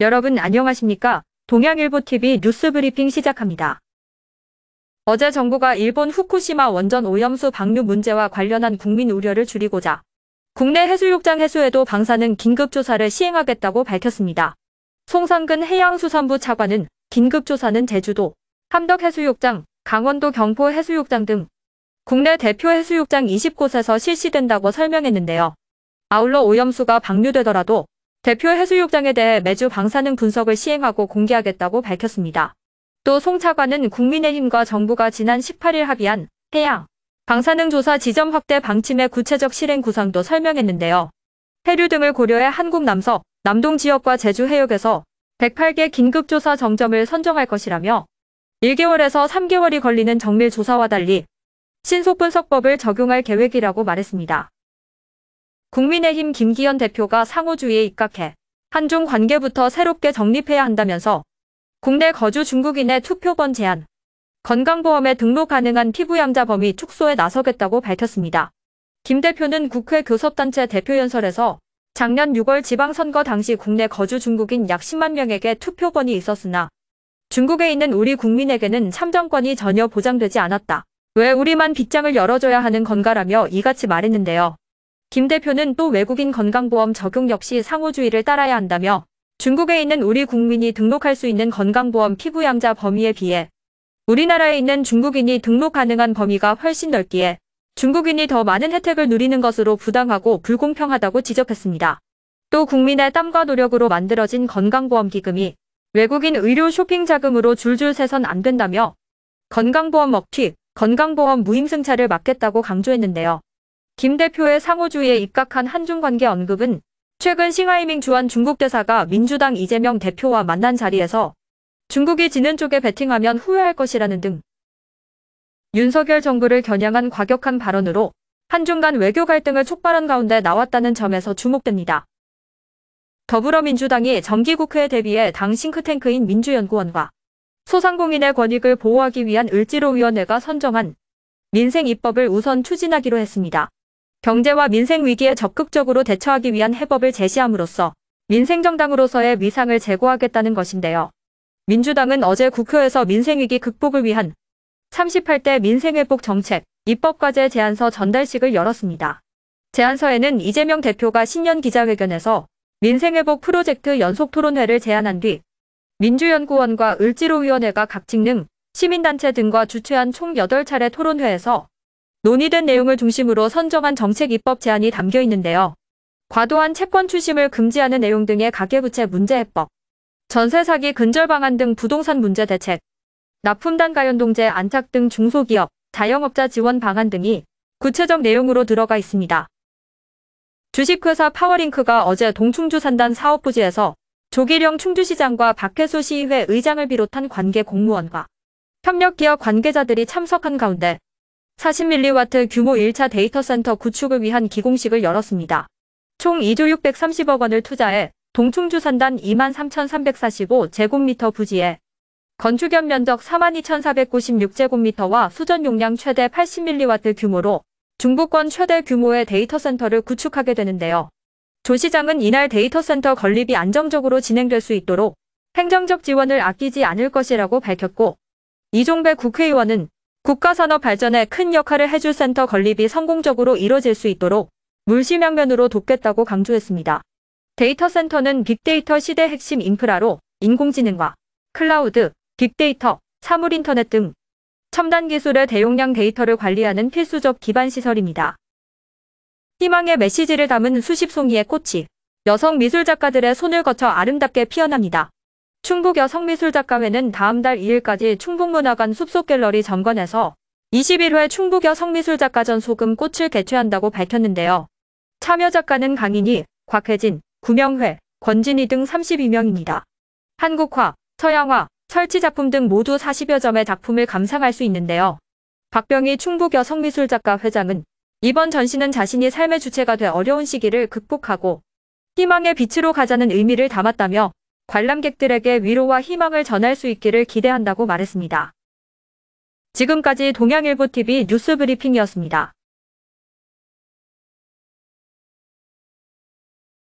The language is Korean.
여러분 안녕하십니까? 동양일보TV 뉴스 브리핑 시작합니다. 어제 정부가 일본 후쿠시마 원전 오염수 방류 문제와 관련한 국민 우려를 줄이고자 국내 해수욕장 해수에도 방사능 긴급조사를 시행하겠다고 밝혔습니다. 송상근 해양수산부 차관은 긴급조사는 제주도, 함덕해수욕장, 강원도 경포해수욕장 등 국내 대표 해수욕장 20곳에서 실시된다고 설명했는데요. 아울러 오염수가 방류되더라도 대표 해수욕장에 대해 매주 방사능 분석을 시행하고 공개하겠다고 밝혔습니다. 또 송 차관은 국민의힘과 정부가 지난 18일 합의한 해양 방사능 조사 지점 확대 방침의 구체적 실행 구상도 설명했는데요. 해류 등을 고려해 한국 남서, 남동 지역과 제주 해역에서 108개 긴급조사 정점을 선정할 것이라며 1개월에서 3개월이 걸리는 정밀 조사와 달리 신속분석법을 적용할 계획이라고 말했습니다. 국민의힘 김기현 대표가 상호주의에 입각해 한중 관계부터 새롭게 정립해야 한다면서 국내 거주 중국인의 투표권 제한, 건강보험에 등록 가능한 피부양자 범위 축소에 나서겠다고 밝혔습니다. 김 대표는 국회 교섭단체 대표연설에서 작년 6월 지방선거 당시 국내 거주 중국인 약 10만 명에게 투표권이 있었으나 중국에 있는 우리 국민에게는 참정권이 전혀 보장되지 않았다. 왜 우리만 빗장을 열어줘야 하는 건가라며 이같이 말했는데요. 김 대표는 또 외국인 건강보험 적용 역시 상호주의를 따라야 한다며 중국에 있는 우리 국민이 등록할 수 있는 건강보험 피부양자 범위에 비해 우리나라에 있는 중국인이 등록 가능한 범위가 훨씬 넓기에 중국인이 더 많은 혜택을 누리는 것으로 부당하고 불공평하다고 지적했습니다. 또 국민의 땀과 노력으로 만들어진 건강보험기금이 외국인 의료 쇼핑 자금으로 줄줄 새선 안 된다며 건강보험 먹튀, 건강보험 무임승차를 막겠다고 강조했는데요. 김 대표의 상호주의에 입각한 한중관계 언급은 최근 싱하이밍 주한 중국 대사가 민주당 이재명 대표와 만난 자리에서 중국이 지는 쪽에 베팅하면 후회할 것이라는 등 윤석열 정부를 겨냥한 과격한 발언으로 한중 간 외교 갈등을 촉발한 가운데 나왔다는 점에서 주목됩니다. 더불어민주당이 정기국회에 대비해 당 싱크탱크인 민주연구원과 소상공인의 권익을 보호하기 위한 을지로위원회가 선정한 민생입법을 우선 추진하기로 했습니다. 경제와 민생 위기에 적극적으로 대처하기 위한 해법을 제시함으로써 민생정당으로서의 위상을 제고하겠다는 것인데요. 민주당은 어제 국회에서 민생위기 극복을 위한 38대 민생회복 정책 입법과제 제안서 전달식을 열었습니다. 제안서에는 이재명 대표가 신년 기자회견에서 민생회복 프로젝트 연속토론회를 제안한 뒤 민주연구원과 을지로위원회가 각 직능, 시민단체 등과 주최한 총 8차례 토론회에서 논의된 내용을 중심으로 선정한 정책 입법 제안이 담겨 있는데요. 과도한 채권 추심을 금지하는 내용 등의 가계부채 문제 해법, 전세 사기 근절 방안 등 부동산 문제 대책, 납품단 가연동제 안착 등 중소기업, 자영업자 지원 방안 등이 구체적 내용으로 들어가 있습니다. 주식회사 파워링크가 어제 동충주 산단 사업부지에서 조기령 충주시장과 박혜수 시의회 의장을 비롯한 관계 공무원과 협력기업 관계자들이 참석한 가운데 40mW 규모 1차 데이터센터 구축을 위한 기공식을 열었습니다. 총 2조 630억 원을 투자해 동충주 산단 23,345제곱미터 부지에 건축연 면적 42,496제곱미터와 수전 용량 최대 80mW 규모로 중부권 최대 규모의 데이터센터를 구축하게 되는데요. 조 시장은 이날 데이터센터 건립이 안정적으로 진행될 수 있도록 행정적 지원을 아끼지 않을 것이라고 밝혔고, 이종배 국회의원은 국가산업 발전에 큰 역할을 해줄 센터 건립이 성공적으로 이뤄질 수 있도록 물심양면으로 돕겠다고 강조했습니다. 데이터센터는 빅데이터 시대 핵심 인프라로 인공지능과 클라우드, 빅데이터, 사물인터넷 등 첨단 기술의 대용량 데이터를 관리하는 필수적 기반시설입니다. 희망의 메시지를 담은 수십 송이의 꽃이 여성 미술작가들의 손을 거쳐 아름답게 피어납니다. 충북 여성미술작가회는 다음 달 2일까지 충북문화관 숲속갤러리 정관에서 21회 충북 여성미술작가전 소금 꽃을 개최한다고 밝혔는데요. 참여 작가는 강인희, 곽혜진, 구명회, 권진희 등 32명입니다. 한국화, 서양화, 설치작품 등 모두 40여 점의 작품을 감상할 수 있는데요. 박병희 충북 여성미술작가 회장은 이번 전시는 자신이 삶의 주체가 돼 어려운 시기를 극복하고 희망의 빛으로 가자는 의미를 담았다며 관람객들에게 위로와 희망을 전할 수 있기를 기대한다고 말했습니다. 지금까지 동양일보TV 뉴스 브리핑이었습니다.